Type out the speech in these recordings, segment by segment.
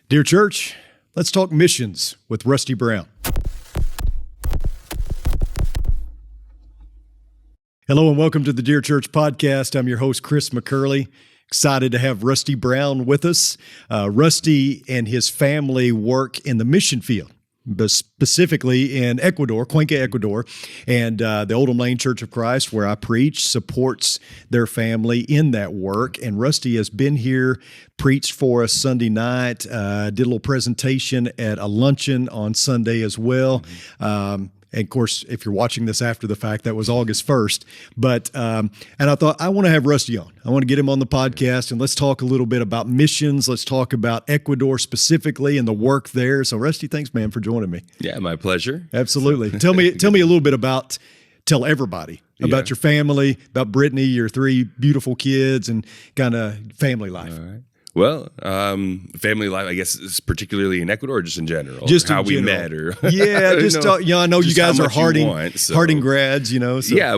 Dear church, let's talk missions with Rusty Brown. Hello and welcome to the Dear Church podcast. I'm your host, Chris McCurley. Excited to have Rusty Brown with us. Rusty and his family work in the mission field, but specifically in Ecuador, Cuenca, Ecuador, and the Oldham Lane Church of Christ, where I preach, supports their family in that work. And Rusty has been here, preached for us Sunday night, did a little presentation at a luncheon on Sunday as well. And of course, if you're watching this after the fact, that was August 1st. But, and I thought, I want to have Rusty on. I want to get him on the podcast and let's talk a little bit about missions. Let's talk about Ecuador specifically and the work there. So Rusty, thanks, man, for joining me. Yeah, my pleasure. Absolutely. Tell me a little bit tell everybody about your family, about Brittany, your three beautiful kids, and kind of family life. All right. Well, family life, I guess, is particularly in Ecuador, or just in general, just how in we general. met, or yeah, just I know you guys are Harding grads, So. Yeah,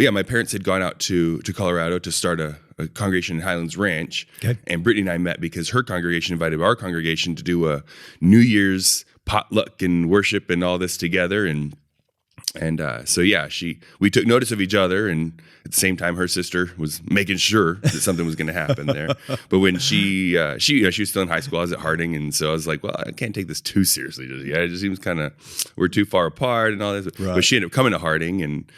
my parents had gone out to Colorado to start a congregation in Highlands Ranch, and Brittany and I met because her congregation invited our congregation to do a New Year's potluck and worship and all this together, and we took notice of each other, and at the same time, her sister was making sure that something was going to happen there. But when she was still in high school, I was at Harding, and so I was like, well, I can't take this too seriously just yet. It just seems we're too far apart and all this. Right. But she ended up coming to Harding, and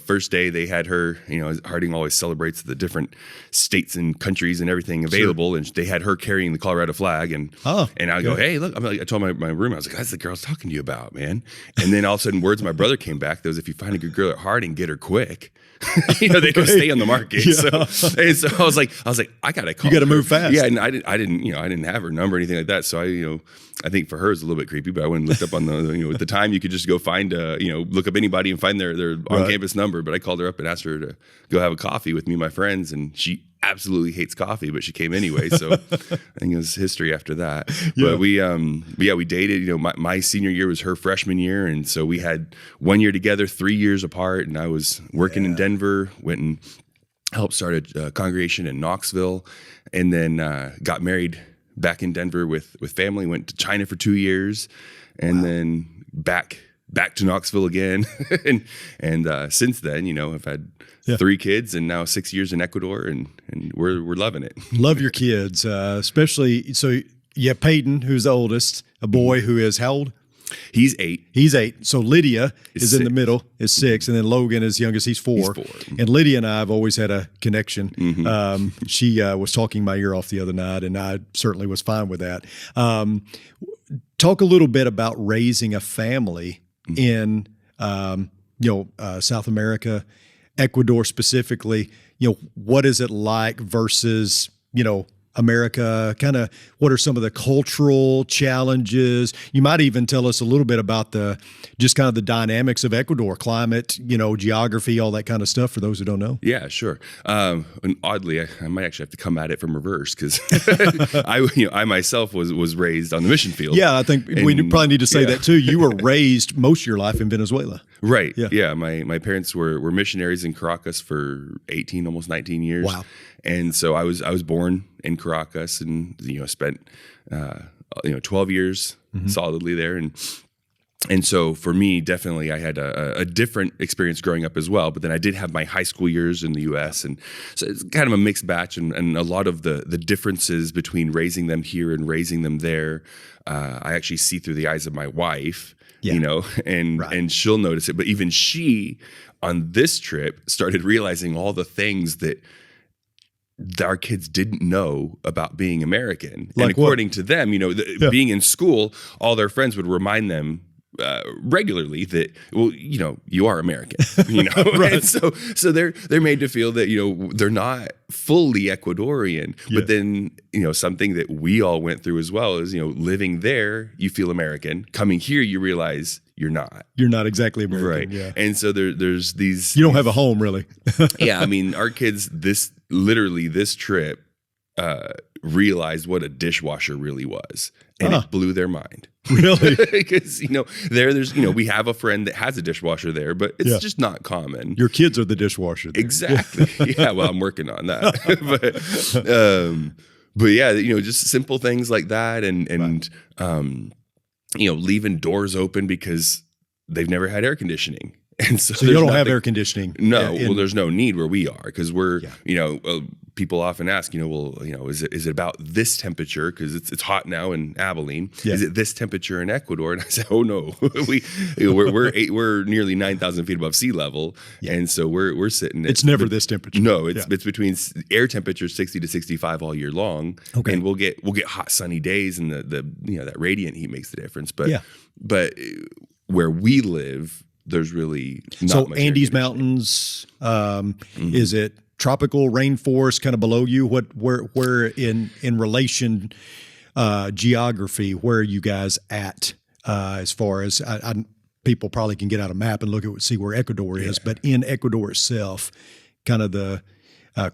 first day they had her, Harding always celebrates the different states and countries and everything available. Sure. And they had her carrying the Colorado flag. And I go, hey, look, I told my room, I was like, that's the girl I was talking to you about, man. And then all of a sudden words of my brother came back. That was, if you find a good girl at Harding, get her quick. They don't stay on the market. Yeah. So I was like, I gotta call. You gotta move fast. Yeah, and I didn't have her number or anything like that. So I think for her it's a little bit creepy, but I went and looked up on the, at the time you could just go find, look up anybody and find their on campus number. But I called her up and asked her to go have a coffee with me and my friends, and she absolutely hates coffee, but she came anyway. So I think it was history after that. Yeah. But we dated, my senior year was her freshman year. And so we had 1 year together, 3 years apart. And I was working in Denver, went and helped start a congregation in Knoxville, and then got married back in Denver with family, went to China for 2 years, and then back to Knoxville again. and since then, I've had 3 kids and now 6 years in Ecuador, and we're loving it. Love your kids, especially. So you have Peyton, who's the oldest, a boy who is how old? He's 8. He's 8. So Lydia is in the middle, is 6. And then Logan is youngest, he's 4. And Lydia and I have always had a connection. Mm-hmm. She was talking my ear off the other night, and I certainly was fine with that. Talk a little bit about raising a family in South America, Ecuador specifically. What is it like versus America? Kind of what are some of the cultural challenges? You might even tell us a little bit about the dynamics of Ecuador, climate, geography, all that kind of stuff for those who don't know. Yeah, sure. And oddly, I might actually have to come at it from reverse, because I myself was raised on the mission field. Yeah, I think we probably need to say that too. You were raised most of your life in Venezuela. Right. Yeah. My parents were missionaries in Caracas for 18, almost 19 years. Wow. And so I was born in Caracas, and spent 12 years solidly there, and so for me, definitely I had a different experience growing up as well. But then I did have my high school years in the U.S., and so it's kind of a mixed batch, and a lot of the differences between raising them here and raising them there, I actually see through the eyes of my wife. And she'll notice it. But even she, on this trip, started realizing all the things that our kids didn't know about being American. Like, and according to them, being in school, all their friends would remind them regularly that, you are American, Right. And so they're made to feel that, they're not fully Ecuadorian, but then, something that we all went through as well is, living there, you feel American. Coming here, you realize you're not. You're not exactly American. Right. Yeah. And so there's these. You don't have a home, really. Yeah. I mean, our kids, this trip, realized what a dishwasher really was. And it blew their mind. Really? Because, there's we have a friend that has a dishwasher there, but it's just not common. Your kids are the dishwasher there. Exactly. Yeah, well, I'm working on that. but yeah, just simple things like that, and leaving doors open because they've never had air conditioning. And so you don't have air conditioning. No, well, there's no need where we are because we're, people often ask, is it about this temperature? Because it's hot now in Abilene. Yeah. Is it this temperature in Ecuador? And I said, oh no, we're nearly 9,000 feet above sea level, and so we're sitting. It's never this temperature. No, it's between air temperature 60 to 65 all year long. Okay, and we'll get hot sunny days, and the that radiant heat makes the difference. But where we live, there's really not much Andes Mountains. Is it tropical rainforest kind of below you? Where in relation geography, where are you guys at as far as people probably can get out a map and look at see where Ecuador is, but in Ecuador itself, kind of the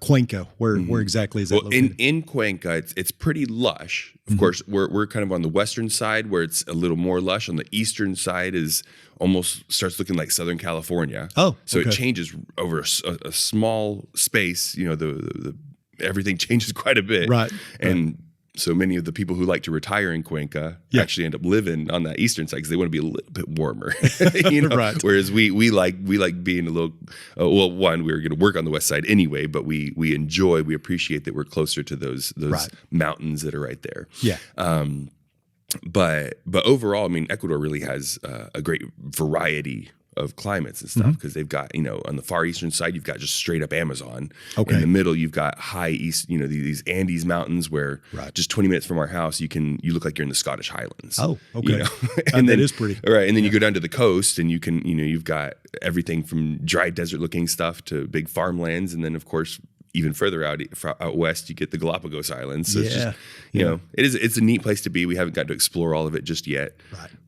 Cuenca, where exactly is that located? In Cuenca, it's pretty lush. Of course, we're kind of on the western side where it's a little more lush. On the eastern side is almost starts looking like Southern California. Oh, so it changes over a small space. The everything changes quite a bit, right? And so many of the people who like to retire in Cuenca actually end up living on that eastern side because they want to be a little bit warmer, Right. Whereas we like being a little. One, we were going to work on the west side anyway, but we appreciate that we're closer to those mountains that are right there. Yeah. But overall, I mean, Ecuador really has a great variety of climates and stuff because they've got, on the far eastern side, you've got just straight up Amazon. Okay. In the middle, you've got high east, these Andes mountains where just 20 minutes from our house, you look like you're in the Scottish Highlands. Oh, okay. And that is pretty. Right. And then you go down to the coast and you can, you've got everything from dry desert looking stuff to big farmlands. And then of course, even further out west, you get the Galapagos Islands. So it's just, it's a neat place to be. We haven't got to explore all of it just yet,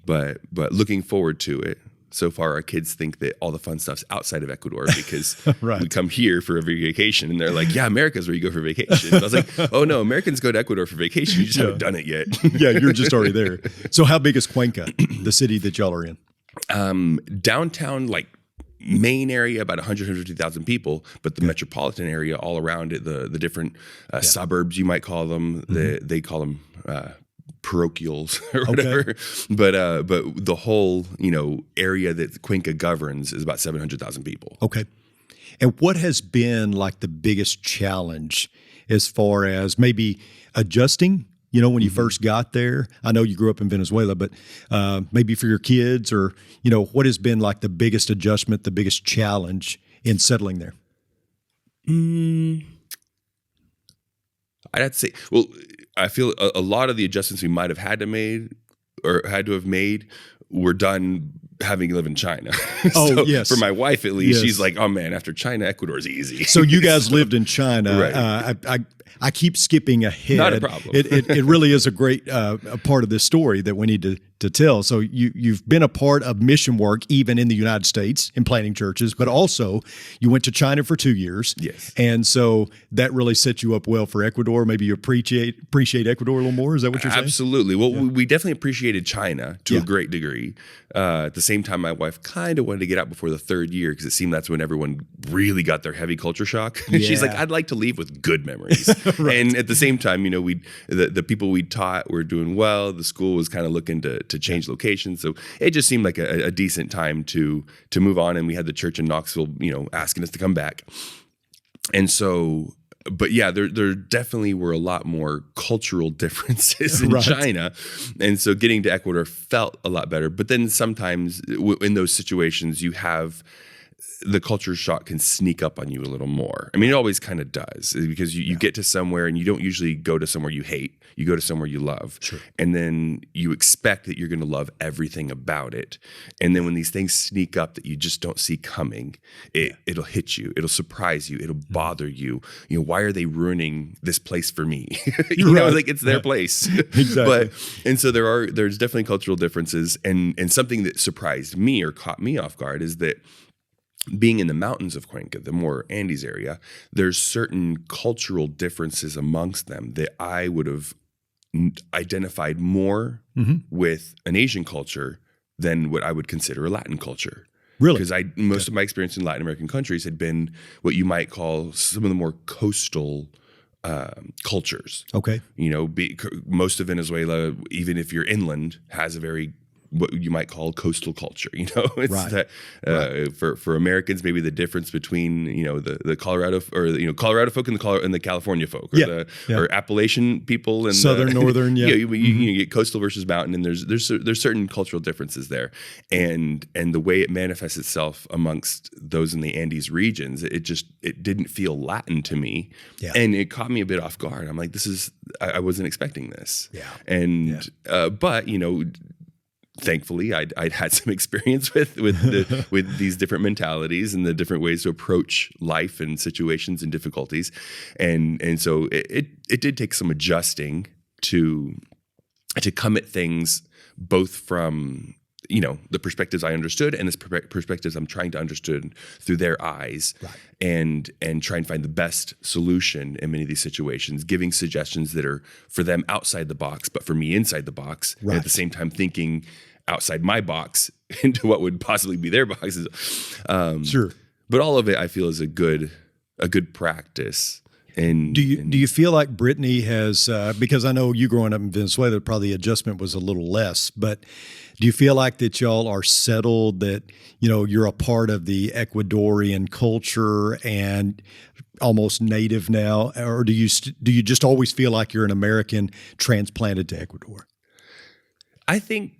but looking forward to it. So far, our kids think that all the fun stuff's outside of Ecuador because we come here for every vacation, and they're like, "Yeah, America's where you go for vacation." I was like, "Oh no, Americans go to Ecuador for vacation. You just haven't done it yet." Yeah, you're just already there. So, how big is Cuenca, the city that y'all are in? Downtown, main area, about 150,000 people, but the metropolitan area all around it, the different suburbs, you might call them, they call them parochials or whatever, but the whole area that Cuenca governs is about 700,000 people. Okay. And what has been the biggest challenge as far as maybe adjusting? When you first got there, I know you grew up in Venezuela, but maybe for your kids, or what has been the biggest adjustment, the biggest challenge in settling there? I'd have to say, well, I feel a lot of the adjustments we might have had to have made were done having lived in China. Oh, yes. For my wife, at least, she's like, oh man, after China, Ecuador's easy. So you guys lived in China. Right. I keep skipping ahead. Not a problem. It really is a great a part of this story that we need to tell. So you've been a part of mission work even in the United States in planting churches, but also you went to China for 2 years. Yes. And so that really set you up well for Ecuador. Maybe you appreciate Ecuador a little more. Is that what you're saying? Absolutely. Well, we definitely appreciated China to a great degree. At the same time, my wife kind of wanted to get out before the 3rd year because it seemed that's when everyone really got their heavy culture shock. She's like, I'd like to leave with good memories. Right. And at the same time, the people we taught were doing well. The school was kind of looking to change locations. So it just seemed like a decent time to move on. And we had the church in Knoxville, asking us to come back. And so, but yeah, there definitely were a lot more cultural differences in China. And so getting to Ecuador felt a lot better. But then sometimes in those situations, you have the culture shock can sneak up on you a little more. I mean, it always kind of does because you get to somewhere and you don't usually go to somewhere you hate. You go to somewhere you love. Sure. And then you expect that you're going to love everything about it. And then when these things sneak up that you just don't see coming, it'll hit you. It'll surprise you. It'll bother you. Why are they ruining this place for me? It's their place. Exactly. And so there's definitely cultural differences. And something that surprised me or caught me off guard is that being in the mountains of Cuenca, the more Andes area, there's certain cultural differences amongst them that I would have identified more with an Asian culture than what I would consider a Latin culture. Really? Because most of my experience in Latin American countries had been what you might call some of the more coastal cultures. Okay. Most of Venezuela, even if you're inland, has a very what you might call coastal culture. It's Right. that for Americans, maybe the difference between the Colorado or Colorado folk and the California folk, or or Appalachian people and Southern, northern. Yeah. You get coastal versus mountain, and there's certain cultural differences there, and the way it manifests itself amongst those in the Andes regions, it didn't feel Latin to me, and it caught me a bit off guard. I'm like, I wasn't expecting this, and but thankfully, I'd had some experience with these different mentalities and the different ways to approach life and situations and difficulties, and so it did take some adjusting to come at things both from the perspectives I understood and the perspectives I'm trying to understand through their eyes, and try and find the best solution in many of these situations, giving suggestions that are for them outside the box, but for me inside the box, and at the same time thinking outside my box into what would possibly be their boxes. Sure. But all of it, I feel, is a good practice. And do you feel like Brittany has, because I know you growing up in Venezuela, probably the adjustment was a little less, but do you feel like that y'all are settled, that, you're a part of the Ecuadorian culture and almost native now? Or do you just always feel like you're an American transplanted to Ecuador? I think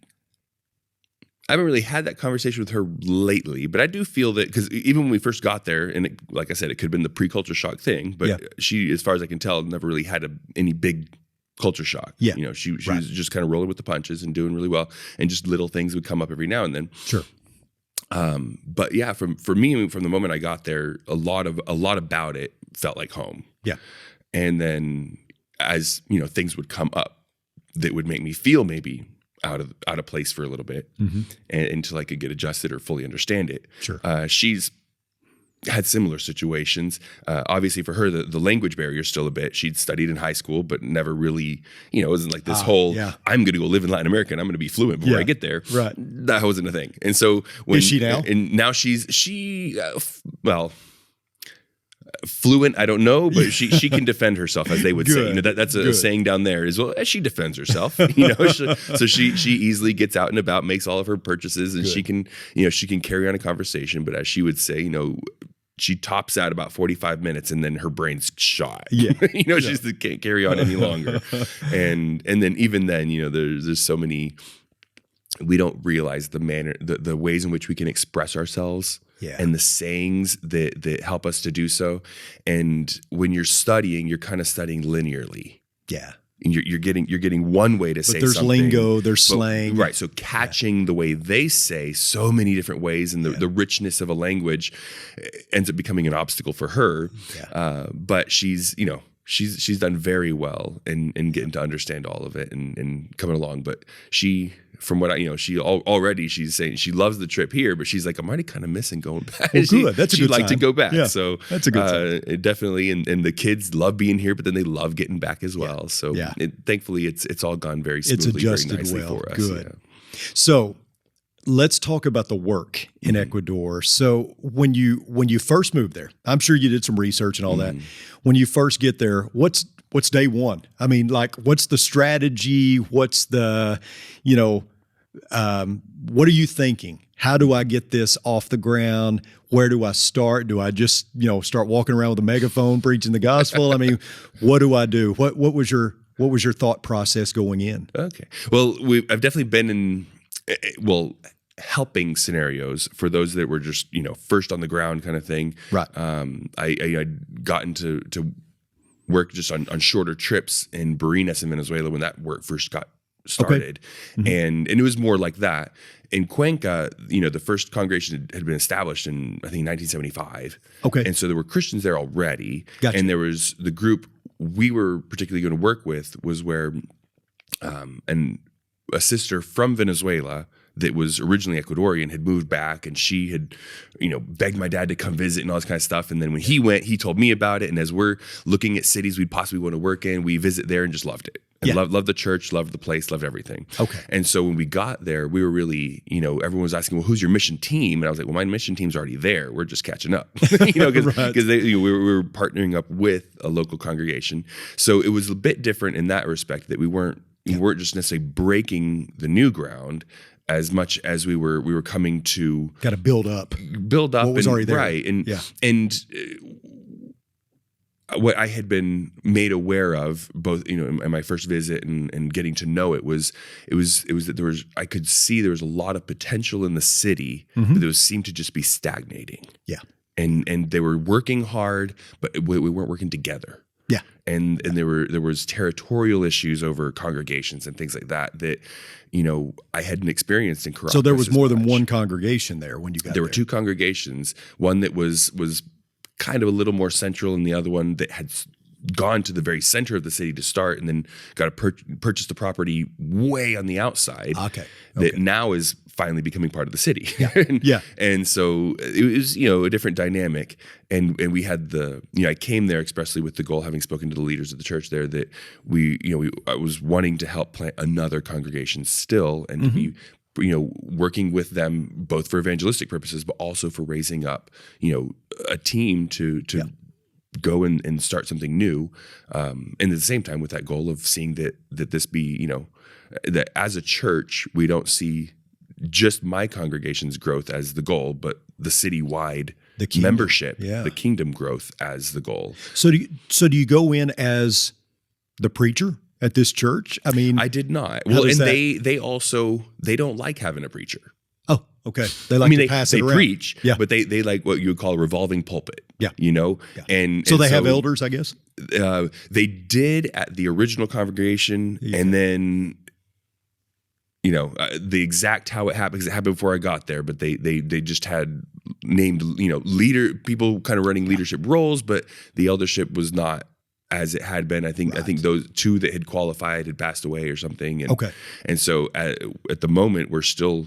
I haven't really had that conversation with her lately, but I do feel that, because even when we first got there, and like I said, it could have been the pre-culture shock thing, but she, as far as I can tell, never really had any big culture shock. Yeah. She was just kind of rolling with the punches and doing really well, and just little things would come up every now and then. Sure. But yeah, for me, from the moment I got there, a lot about it felt like home. Yeah. And then as things would come up that would make me feel maybe out of place for a little bit, and until I could get adjusted or fully understand it. Sure. She's had similar situations. Obviously for her, the language barrier is still a bit. She'd studied in high school, but never really, it wasn't like this whole, I'm going to go live in Latin America and I'm going to be fluent before I get there. Right. That wasn't a thing. And so is she now? And now fluent, I don't know, but she can defend herself, as they would say. That's a saying down there is, well, she defends herself. So she easily gets out and about, makes all of her purchases, and she can carry on a conversation. But as she would say, she tops out about 45 minutes, and then her brain's shot. Yeah, she just can't carry on any longer. and then even then, there's so many. We don't realize the ways in which we can express ourselves. Yeah. And the sayings that help us to do so. And when you're studying, you're kind of studying linearly. Yeah. And you're getting one way to say something. But there's lingo, there's slang. Right. So catching the way they say so many different ways, and the richness of a language ends up becoming an obstacle for her. Yeah. But she's done very well in getting to understand all of it and coming along. But from what she's saying she loves the trip here, but she's like, I'm already kind of missing going back. Well, good. That's a good She'd like sign. to go back. Yeah, so that's a good sign. It definitely, and the kids love being here, but then they love getting back as well. So thankfully it's all gone very smoothly, it's adjusted very nicely well. for us. Good. Yeah. So let's talk about the work in Ecuador. So when you first moved there, I'm sure you did some research and all that. When you first get there, what's day one? I mean, like, what's the strategy? What's the, what are you thinking? How do I get this off the ground? Where do I start? Do I just, start walking around with a megaphone preaching the gospel? I mean, what do I do? What was your thought process going in? Okay. Well, I've definitely been in, helping scenarios for those that were just, first on the ground kind of thing. Right. I'd gotten to work just on shorter trips in Barinas in Venezuela when that work first got started. Okay. And it was more like that. In Cuenca, the first congregation had been established in, I think, 1975. Okay. And so there were Christians there already. Gotcha. And there was the group we were particularly going to work with was where, and a sister from Venezuela that was originally Ecuadorian had moved back, and she had, begged my dad to come visit and all this kind of stuff. And then when he went, he told me about it. And as we're looking at cities we'd possibly want to work in, we visit there and just loved it. And loved the church, loved the place, loved everything. Okay. And so when we got there, we were really, everyone was asking, well, who's your mission team? And I was like, well, my mission team's already there. We're just catching up, because Right. we were partnering up with a local congregation. So it was a bit different in that respect, that we weren't just necessarily breaking the new ground as much as we were coming to got to build up what was already there. Right. And what I had been made aware of both, in my first visit and getting to know it was that I could see there was a lot of potential in the city, but there seemed to just be stagnating. Yeah. And they were working hard, but we weren't working together. Yeah. And there was territorial issues over congregations and things like that I hadn't experienced in Caracas. So there was more than one congregation there when you got there. There were two congregations, one that was kind of a little more central, and the other one that had gone to the very center of the city to start, and then got to purchase the property way on the outside. Okay. That now is finally becoming part of the city. Yeah. And so it was, a different dynamic. And we had I came there expressly with the goal, having spoken to the leaders of the church there, that I was wanting to help plant another congregation still, and to be working with them both for evangelistic purposes, but also for raising up, a team to go and start something new. And at the same time with that goal of seeing that this be, that as a church, we don't see just my congregation's growth as the goal, but the citywide membership, the kingdom growth as the goal. So do you go in as the preacher at this church? I mean, I did not. Well, and they don't like having a preacher. Oh, okay. They like to pass it around. They preach, yeah, but they like what you would call a revolving pulpit. Yeah. Yeah. And so they have elders, I guess. They did at the original congregation, and then the exact how it happened, because it happened before I got there, but they just had named people kind of running leadership roles, but the eldership was not as it had been. I think those two that had qualified had passed away or something. And, and so at the moment we're still,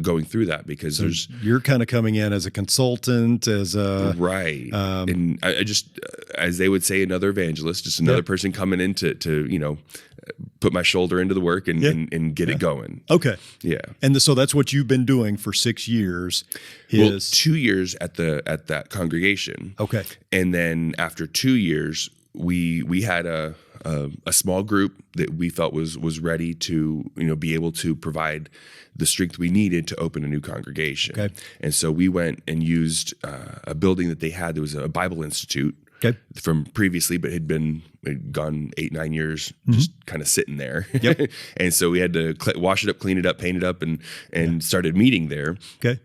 going through that, because you're kind of coming in as a consultant, as a right. And I just, as they would say, another evangelist, just another person coming in to put my shoulder into the work and get it going. Okay. Yeah. And so that's what you've been doing for 6 years. Well, 2 years at that congregation. Okay. And then after 2 years, we had a small group that we felt was ready to be able to provide the strength we needed to open a new congregation. Okay. And so we went and used a building that they had. There was a Bible Institute from previously, but had gone 8-9 years just kind of sitting there. Yep. And so we had to wash it up, clean it up, paint it up, and started meeting there. Okay.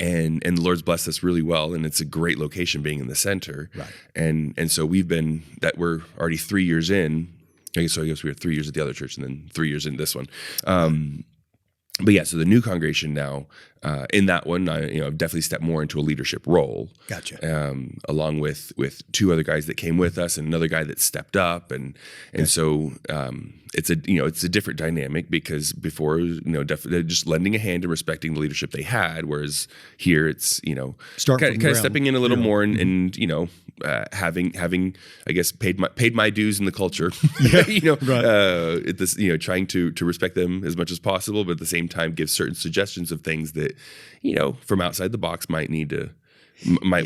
And the Lord's blessed us really well, and it's a great location being in the center. Right. And so we're already 3 years in. I guess we were 3 years at the other church and then 3 years in this one. But yeah, so the new congregation now, in that one, I've definitely stepped more into a leadership role. Gotcha. Along with two other guys that came with us and another guy that stepped up, and so it's a different dynamic, because before, definitely just lending a hand and respecting the leadership they had, whereas here it's kind of stepping in a little more and having I guess paid my dues in the culture. Right. At this trying to respect them as much as possible, but at the same time give certain suggestions of things that from outside the box might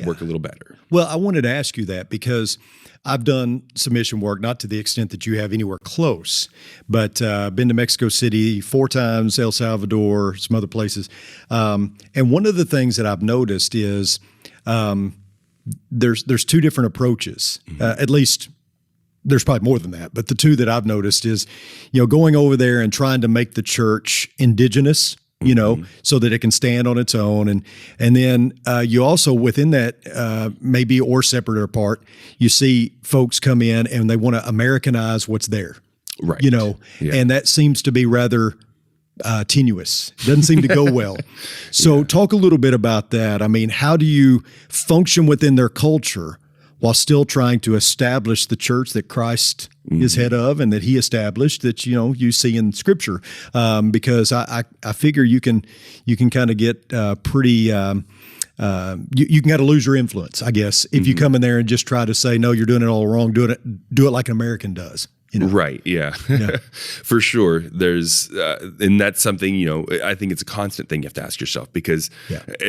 work a little better. Well, I wanted to ask you that because I've done some mission work, not to the extent that you have anywhere close, but been to Mexico City 4 times, El Salvador, some other places. And one of the things that I've noticed is there's 2 different approaches, at least. There's probably more than that, but the 2 that I've noticed is, going over there and trying to make the church indigenous, so that it can stand on its own. And then you also, within that, maybe or separate or apart, you see folks come in and they want to Americanize what's there. Right. And that seems to be rather tenuous. Doesn't seem to go well. So talk a little bit about that. I mean, how do you function within their culture while still trying to establish the church that Christ is head of and that he established, that, you see in Scripture. Because I figure you can kind of get pretty, you can kind of lose your influence, I guess, if you come in there and just try to say, no, you're doing it all wrong, do it like an American does. Right. Yeah, for sure. There's, and that's something, I think it's a constant thing you have to ask yourself, because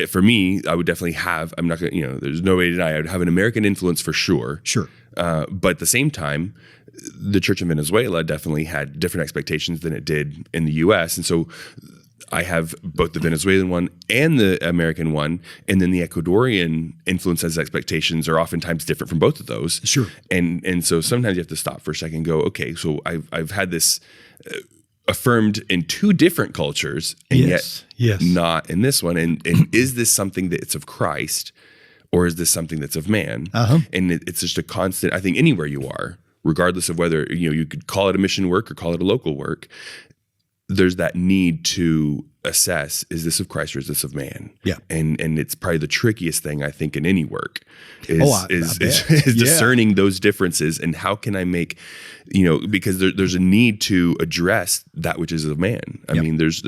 for me, I would definitely have, I'm not going to, there's no way to deny I would have an American influence for sure. Sure. But at the same time, the church in Venezuela definitely had different expectations than it did in the U.S. And so I have both the Venezuelan one and the American one, and then the Ecuadorian influences expectations are oftentimes different from both of those. Sure. And so sometimes you have to stop for a second and go, okay, so I've had this affirmed in two different cultures, and yet not in this one. And is this something that's of Christ, or is this something that's of man? And it's just a constant, I think, anywhere you are, regardless of whether, you could call it a mission work or call it a local work, there's that need to assess, is this of Christ or is this of man? Yeah. And it's probably the trickiest thing, I think, in any work is I discerning those differences, and how can I make, because there's a need to address that which is of man. I mean, there's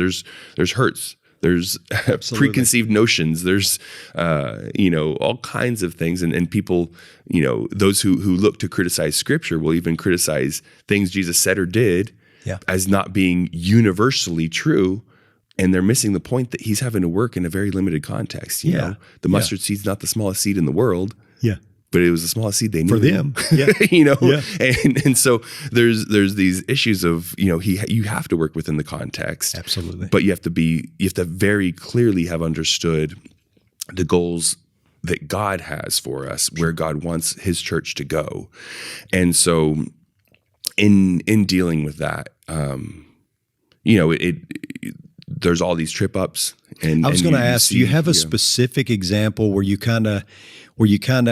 hurts, there's preconceived notions, there's, all kinds of things. And people, those who look to criticize Scripture will even criticize things Jesus said or did as not being universally true, and they're missing the point that he's having to work in a very limited context. You know, the mustard seed's not the smallest seed in the world, but it was the smallest seed they knew for them. And so there's these issues of you have to work within the context, absolutely, but you have to very clearly have understood the goals that God has for us, where God wants His church to go, and so. In dealing with that, there's all these trip ups. And I was going to ask, do you have a specific example where you kind of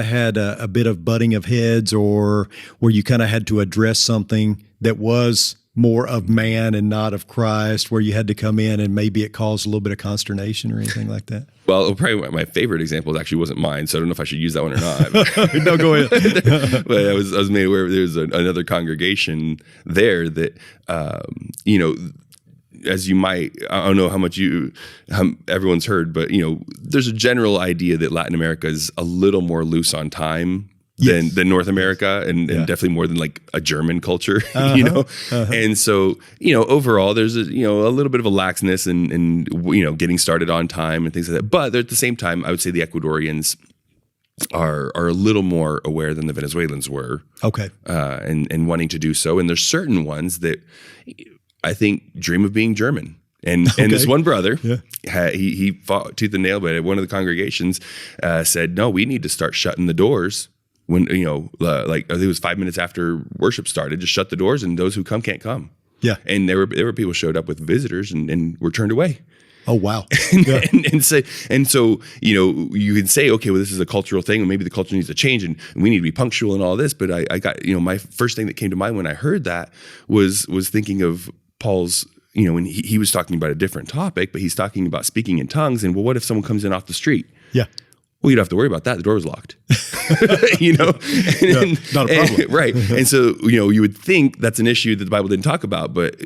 had a bit of butting of heads, or where you kind of had to address something that was more of man and not of Christ, where you had to come in and maybe it caused a little bit of consternation or anything like that? Well, probably my favorite example actually wasn't mine, so I don't know if I should use that one or not. No, go ahead. But I was made aware there was another congregation there that, as you might, I don't know how much everyone's heard, but there's a general idea that Latin America is a little more loose on time than North America, and definitely more than like a German culture, And so, overall there's a little bit of a laxness and getting started on time and things like that. But at the same time, I would say the Ecuadorians are a little more aware than the Venezuelans were. Okay. And wanting to do so. And there's certain ones that I think dream of being German. And this one brother, he fought tooth and nail, but at one of the congregations said, no, we need to start shutting the doors. When, like I think it was 5 minutes after worship started, just shut the doors, and those who come can't come. Yeah. And there were people showed up with visitors and were turned away. Oh, wow. and so, you can say, okay, well, this is a cultural thing, and maybe the culture needs to change, and we need to be punctual and all this. But I got, my first thing that came to mind when I heard that was thinking of Paul's, and he was talking about a different topic, but he's talking about speaking in tongues. And well, what if someone comes in off the street? Yeah. Well, you don't have to worry about that. The door was locked, not a problem. Right. And so, you would think that's an issue that the Bible didn't talk about, but,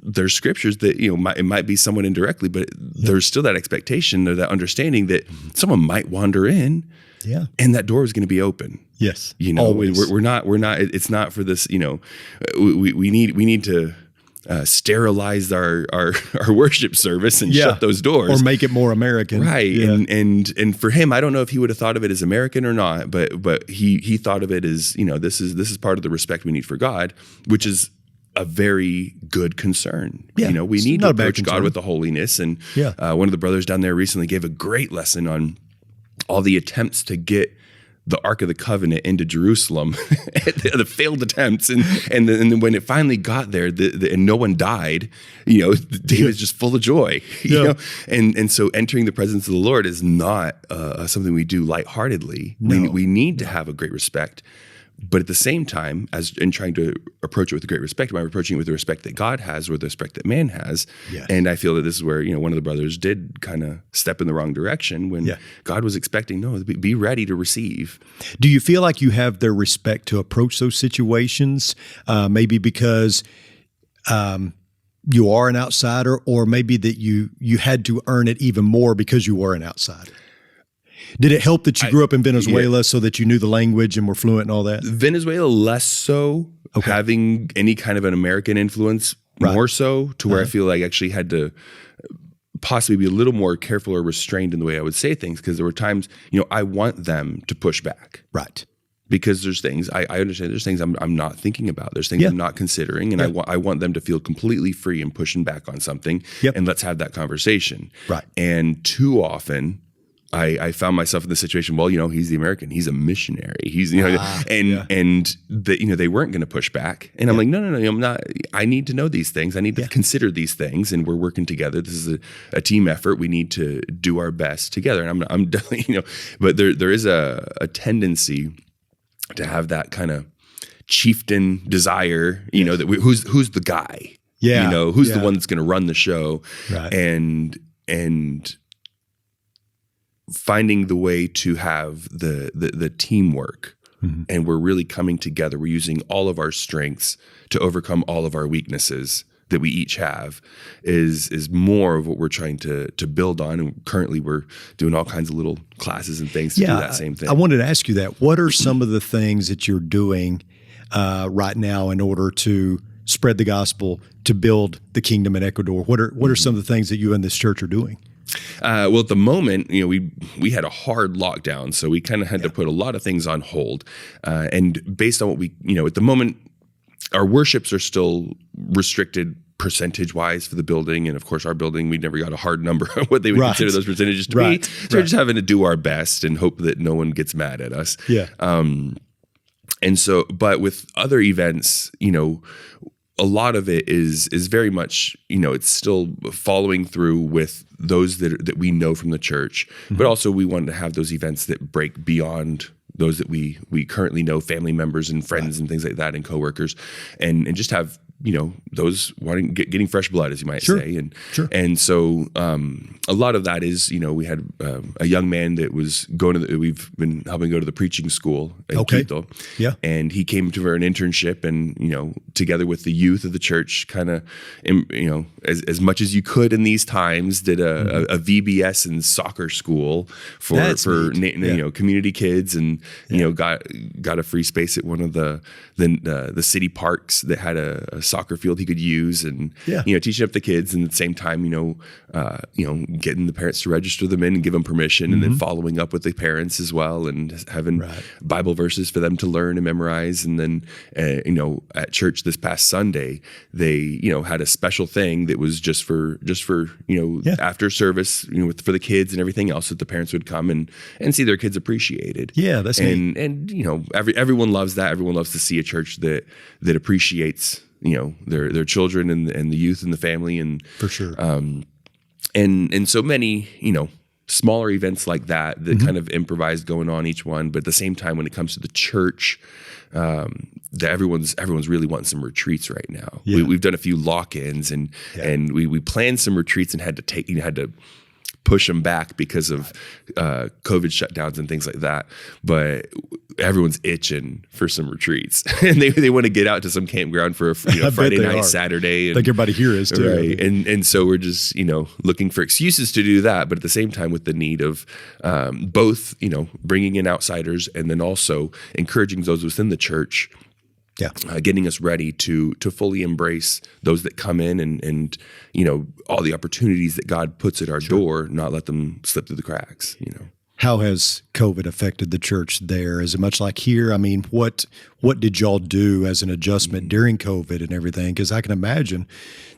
there's scriptures that, it might be somewhat indirectly, but there's still that expectation or that understanding that someone might wander in and that door is going to be open. Yes. Always. We're not, it's not for this, we need to, sterilize our worship service and shut those doors, or make it more American, right? Yeah. And for him, I don't know if he would have thought of it as American or not, but he thought of it as this is part of the respect we need for God, which is a very good concern. Yeah. We need to approach God with the holiness. And one of the brothers down there recently gave a great lesson on all the attempts to get the Ark of the Covenant into Jerusalem, the failed attempts, and then when it finally got there, and no one died, David's just full of joy, and so entering the presence of the Lord is not something we do lightheartedly. No. We need to have a great respect But at the same time, as in trying to approach it with great respect, am I approaching it with the respect that God has, with the respect that man has? Yes. And I feel that this is where, one of the brothers did kind of step in the wrong direction when God was expecting, no, be ready to receive. Do you feel like you have their respect to approach those situations? Maybe because you are an outsider, or maybe that you had to earn it even more because you were an outsider? Did it help that you grew up in Venezuela so that you knew the language and were fluent and all that? Venezuela, less so. Okay. Having any kind of an American influence, more so, to where I feel like I actually had to possibly be a little more careful or restrained in the way I would say things, because there were times, I want them to push back. Right. Because there's things, I understand there's things I'm not thinking about. There's things I'm not considering. And I want them to feel completely free in pushing back on something. And let's have that conversation. Right. And too often, I found myself in the situation, well, he's the American, he's a missionary. He's, and they weren't going to push back. And I'm like, no, I'm not. I need to know these things. I need to consider these things. And we're working together. This is a team effort. We need to do our best together. And I'm definitely, but there is a tendency to have that kind of chieftain desire, that who's the guy, who's the one that's going to run the show, right. and finding the way to have the teamwork, and we're really coming together. We're using all of our strengths to overcome all of our weaknesses that we each have is more of what we're trying to build on. And currently we're doing all kinds of little classes and things to do that same thing. I wanted to ask you that. What are some of the things that you're doing right now in order to spread the gospel, to build the kingdom in Ecuador? What are some of the things that you and this church are doing? Well, at the moment, we had a hard lockdown, so we kind of had to put a lot of things on hold. And based on what we, at the moment, our worships are still restricted percentage-wise for the building. And of course, our building, we never got a hard number on what they would consider those percentages to be. So we're just having to do our best and hope that no one gets mad at us. Yeah. And so, but with other events, a lot of it is very much, it's still following through with those that we know from the church, but also we wanted to have those events that break beyond those that we currently know, family members and friends and things like that, and coworkers, and just have, those getting fresh blood, as you might say. And so a lot of that is, we had a young man that was we've been helping go to the preaching school at Quito. Yeah. And he came to an internship, and, together with the youth of the church, kind of, as much as you could in these times, did a VBS and soccer school for community kids, and, got a free space at one of the city parks that had a soccer field he could use, and teaching up the kids, and at the same time getting the parents to register them in and give them permission, and then following up with the parents as well, and having Bible verses for them to learn and memorize. And then at church this past Sunday, they had a special thing that was just for after service, for the kids and everything else, that the parents would come and see their kids appreciated. Yeah, that's neat. And everyone loves that. Everyone loves to see a church that appreciates their children and the youth and the family, and for sure. And so many smaller events like that kind of improvised going on each one, but at the same time, when it comes to the church, that everyone's really wanting some retreats right now. We've done a few lock-ins, and we planned some retreats and had to push them back because of COVID shutdowns and things like that. But everyone's itching for some retreats, and they want to get out to some campground for a Friday night, Saturday. And, like everybody here is too. Right. And so we're just, looking for excuses to do that, but at the same time with the need of both, bringing in outsiders, and then also encouraging those within the church, getting us ready to fully embrace those that come in, and all the opportunities that God puts at our door, not let them slip through the cracks. How has COVID affected the church there? Is it much like here? I mean, what did y'all do as an adjustment during COVID and everything? Because I can imagine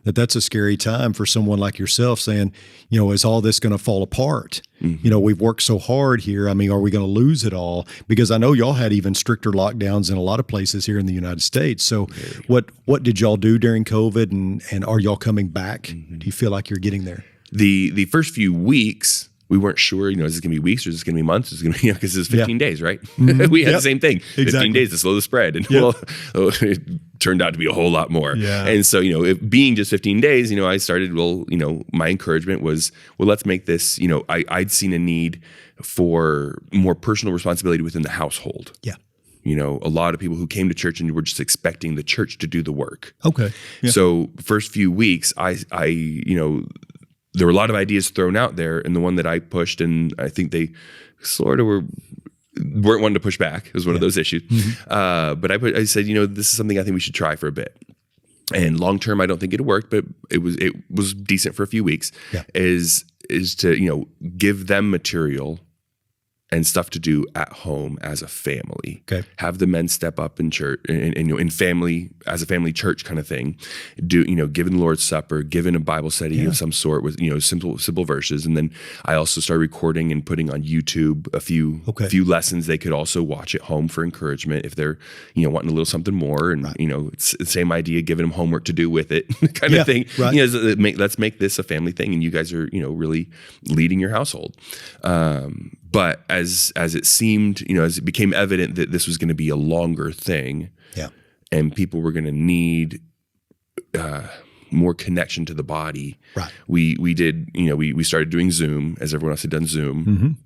that's a scary time for someone like yourself, saying, is all this going to fall apart? We've worked so hard here. I mean, are we going to lose it all? Because I know y'all had even stricter lockdowns in a lot of places here in the United States. So what did y'all do during COVID, and are y'all coming back? Do you feel like you're getting there? The first few weeks, we weren't sure, is this going to be weeks or is this going to be months? Is it going to be, because it's 15 days, right? We had the same thing, 15 days to slow the spread. And it turned out to be a whole lot more. Yeah. And so, it being just 15 days, I started, my encouragement was, let's make this, I'd seen a need for more personal responsibility within the household. Yeah. A lot of people who came to church and were just expecting the church to do the work. Okay. Yeah. So first few weeks, there were a lot of ideas thrown out there, and the one that I pushed, and I think they sort of weren't wanting to push back. It was one of those issues. But I said, this is something I think we should try for a bit. And long term, I don't think it'll work, but it was decent for a few weeks. Yeah. Is to give them material and stuff to do at home as a family. Okay. Have the men step up in church and in family, as a family church kind of thing. Giving the Lord's Supper, giving a Bible study of some sort with, simple verses. And then I also started recording and putting on YouTube a few lessons they could also watch at home for encouragement if they're, wanting a little something more. And, it's the same idea, giving them homework to do with it kind of thing. Right. Let's make this a family thing. And you guys are, really leading your household. But as it seemed, as it became evident that this was going to be a longer thing, and people were going to need more connection to the body, right? We did, we started doing Zoom, as everyone else had done Zoom.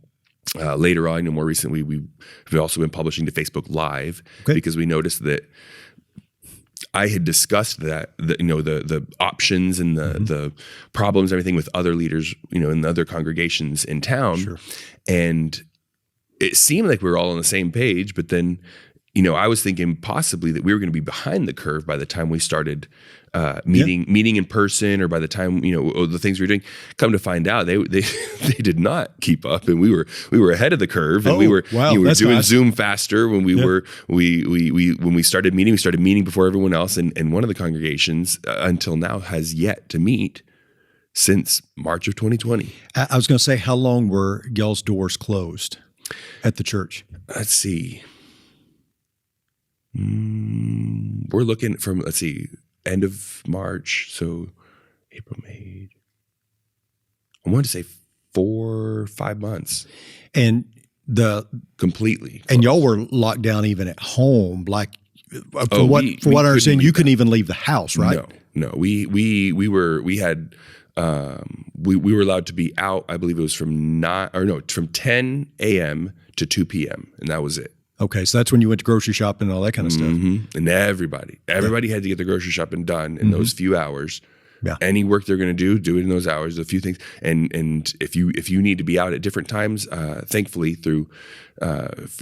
Later on, more recently, we've also been publishing to Facebook Live because we noticed that I had discussed that the options and the problems, everything with other leaders, in the other congregations in town. Sure. And it seemed like we were all on the same page, but then, I was thinking possibly that we were going to be behind the curve by the time we started meeting in person, or by the time, the things we were doing. Come to find out, they did not keep up, and we were ahead of the curve, and we were doing nice. Zoom faster when we were when we started meeting before everyone else, and one of the congregations until now has yet to meet since March of 2020. I was going to say, how long were y'all's doors closed at the church? Let's see. We're looking from, end of March. So April, May. I wanted to say 4 or 5 months. And completely closed. And y'all were locked down even at home. Like, for what I understand, you couldn't even leave the house, right? No. We were allowed to be out. I believe it was from 10 a.m. to 2 p.m. and that was it. Okay, so that's when you went to grocery shopping and all that kind of stuff. And everybody had to get the grocery shopping done in those few hours. Yeah. Any work they're going to do it in those hours. A few things, and if you need to be out at different times, thankfully through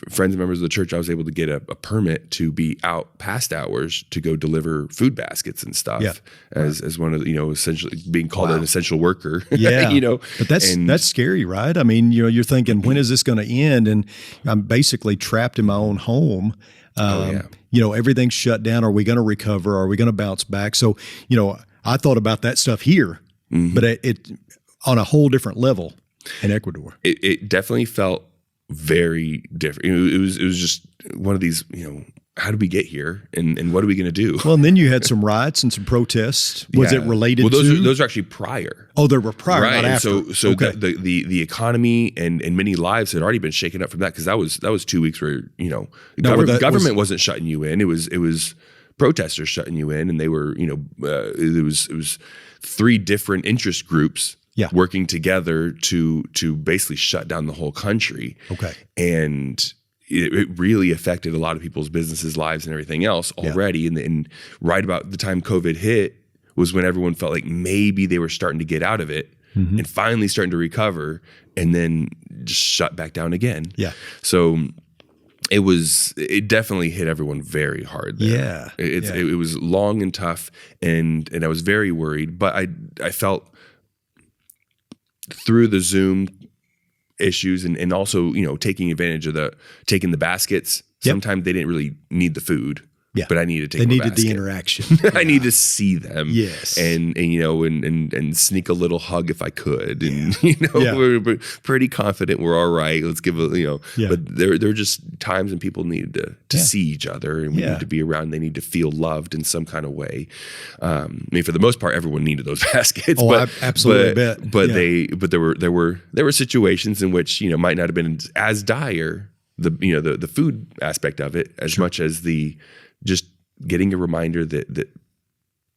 friends and members of the church, I was able to get a permit to be out past hours to go deliver food baskets and stuff. As one of the, essentially being called an essential worker. Yeah, but that's scary, right? I mean, you're thinking, when is this going to end? And I'm basically trapped in my own home. Everything's shut down. Are we going to recover? Are we going to bounce back? So, I thought about that stuff here, but it on a whole different level in Ecuador. It definitely felt very different. It was just one of these, how did we get here, and what are we going to do? Well, and then you had some riots and some protests. Was it related to? Those are actually prior. Oh, they were prior, right? Not after. So the economy and many lives had already been shaken up from that, because that was 2 weeks where government wasn't shutting you in. It was protesters shutting you in, and they were, it was 3 different interest groups working together to basically shut down the whole country. Okay. And it really affected a lot of people's businesses, lives, and everything else already. And right about the time COVID hit was when everyone felt like maybe they were starting to get out of it and finally starting to recover, and then just shut back down again. Yeah. So it definitely hit everyone very hard there. It was long and tough, and I was very worried, but I felt through the Zoom issues and also, taking advantage of taking the baskets. Sometimes they didn't really need the food. Yeah. But I needed to They take needed basket. the interaction. I need to see them. Yes. And and sneak a little hug if I could. And Yeah. we're pretty confident we're all right. Let's give a Yeah. but there are just times when people need to see each other, and we Yeah. need to be around. They need to feel loved in some kind of way. I mean, for the most part, everyone needed those baskets. Oh, I absolutely bet. But Yeah. there were situations in which might not have been as dire, the food aspect of it, as much as the just getting a reminder that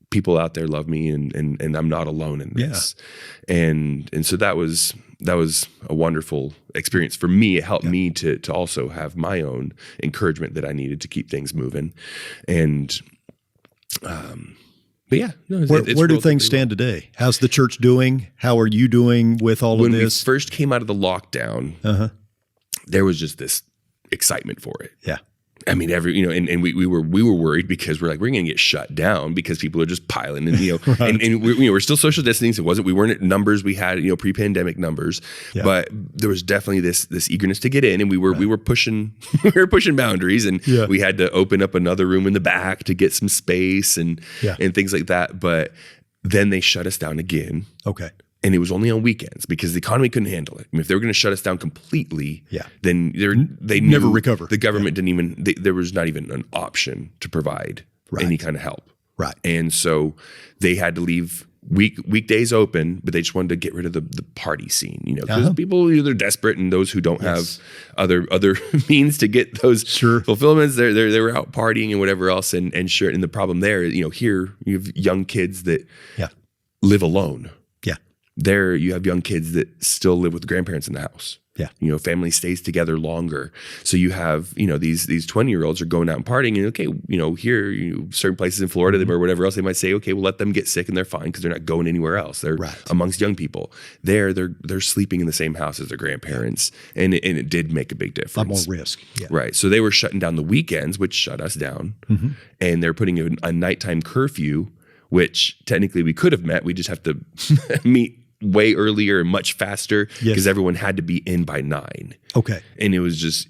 people out there love me, and I'm not alone in this. And so that was a wonderful experience for me. It helped me to also have my own encouragement that I needed to keep things moving. And but yeah, no, Where do things stand today? How's the church doing? How are you doing with all when of this? we first came out of the lockdown, there was just this excitement for it. Yeah. I mean, and we were worried because we're going to get shut down because people are just piling, and Right. and we're still social distancing. We weren't at numbers we had, pre-pandemic numbers, but there was definitely this eagerness to get in, and we were pushing boundaries, and Yeah. we had to open up another room in the back to get some space and things like that. But then they shut us down again. Okay. And it was only on weekends because the economy couldn't handle it. I mean, if they were going to shut us down completely, then they knew never recover. The government didn't even. There was not even an option to provide any kind of help. Right. And so they had to leave weekdays open, but they just wanted to get rid of the party scene. Because people they're desperate, and those who don't have other means to get those fulfillments, they were out partying and whatever else. And sure. And the problem there, here you have young kids that live alone. There you have young kids that still live with grandparents in the house. Yeah. Family stays together longer. So you have, these 20-year-olds are going out and partying, and here, certain places in Florida or whatever else, they might say, okay, we'll let them get sick and they're fine because they're not going anywhere else. They're amongst young people. They're sleeping in the same house as their grandparents. And it did make a big difference. A lot more risk. Yeah. Right. So they were shutting down the weekends, which shut us down. And they're putting a nighttime curfew, which technically we could have met. We just have to meet way earlier and much faster because everyone had to be in by 9. Okay. And it was just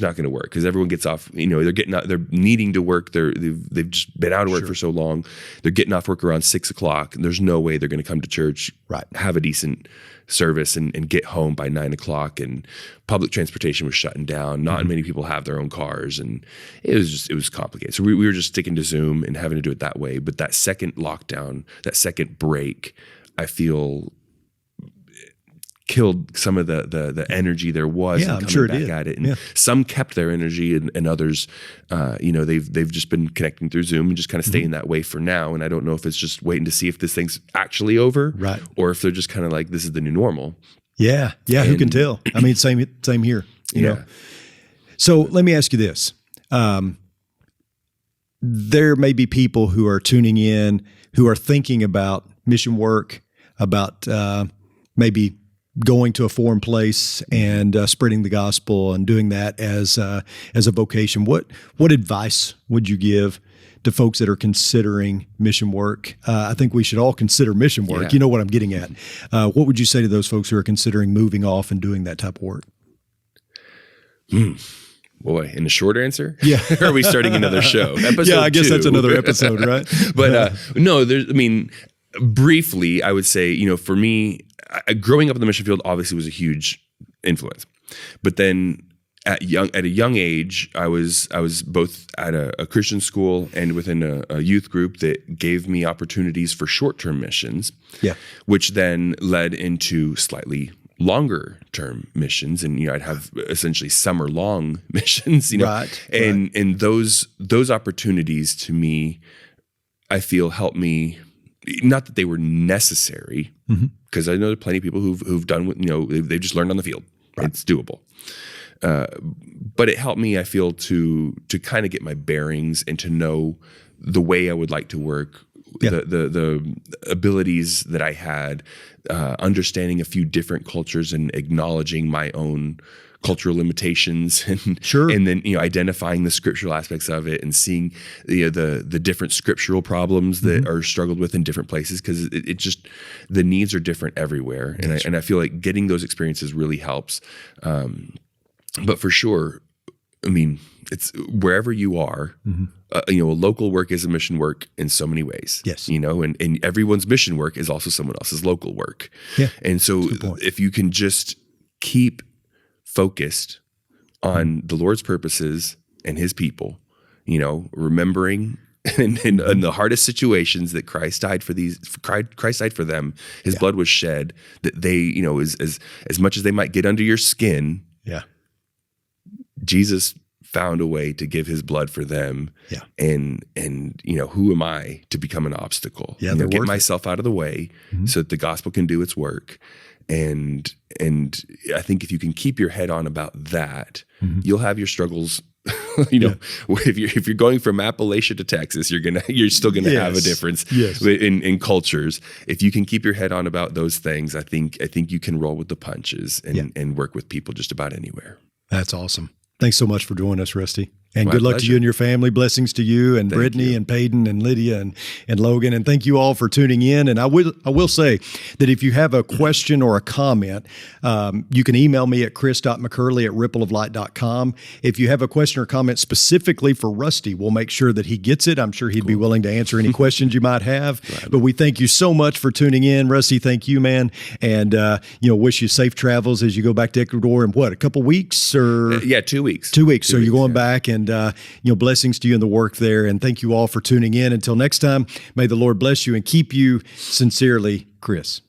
not going to work because everyone gets off, they're needing to work. They've just been out of work for so long. They're getting off work around 6 o'clock, and there's no way they're going to come to church, have a decent service and get home by 9 o'clock. And public transportation was shutting down. Not many people have their own cars, and it was complicated. So we were just sticking to Zoom and having to do it that way. But that second lockdown, that second break, I feel killed some of the energy there was. Yeah, and I'm sure it back did. at it. And some kept their energy, and others, they've just been connecting through Zoom and just kind of staying that way for now. And I don't know if it's just waiting to see if this thing's actually over, or if they're just kind of like, this is the new normal. Yeah. Who can tell? I mean, same here. You know. So let me ask you this. There may be people who are tuning in who are thinking about mission work, about maybe going to a foreign place and spreading the gospel and doing that as a vocation. What advice would you give to folks that are considering mission work? I think we should all consider mission work. Yeah. You know what I'm getting at. What would you say to those folks who are considering moving off and doing that type of work? Boy, in the short answer? Yeah. Or are we starting another show? Episode I guess 2. that's another episode, right? But no, briefly, I would say, for me, growing up in the mission field obviously was a huge influence. But then at a young age, I was both at a Christian school and within a youth group that gave me opportunities for short-term missions, which then led into slightly longer term missions, and I'd have essentially summer long missions, and those opportunities to me, I feel helped me. Not that they were necessary, because I know there are plenty of people who've done what they've just learned on the field. It's doable, but it helped me. I feel to kind of get my bearings and to know the way I would like to work. The abilities that I had, understanding a few different cultures and acknowledging my own cultural limitations, and then identifying the scriptural aspects of it and seeing the different scriptural problems that are struggled with in different places, because it just, the needs are different everywhere, and I feel like getting those experiences really helps. But for sure, I mean, it's wherever you are, a local work is a mission work in so many ways. Yes. And everyone's mission work is also someone else's local work. Yeah. And so if you can just keep focused on the Lord's purposes and his people, remembering in the hardest situations that Christ died for Christ died for them, his blood was shed, that they, as much as they might get under your skin, Jesus found a way to give his blood for them. Yeah. And who am I to become an obstacle? Yeah. Get myself out of the way so that the gospel can do its work. And I think if you can keep your head on about that, you'll have your struggles. If you're going from Appalachia to Texas, you're still gonna have a difference in cultures. If you can keep your head on about those things, I think you can roll with the punches and work with people just about anywhere. That's awesome. Thanks so much for joining us, Rusty. And My good luck to pleasure. you and your family. Blessings to you and Brittany and Peyton and Lydia and Logan. And thank you all for tuning in. And I will say that if you have a question or a comment, you can email me at chris.mccurley@rippleoflight.com. If you have a question or comment specifically for Rusty, we'll make sure that he gets it. I'm sure he'd be willing to answer any questions you might have. But we thank you so much for tuning in. Rusty, thank you, man. And, wish you safe travels as you go back to Ecuador in a couple weeks or? 2 weeks. 2 weeks. So you're going back and, blessings to you in the work there. And thank you all for tuning in. Until next time, may the Lord bless you and keep you. Sincerely, Chris.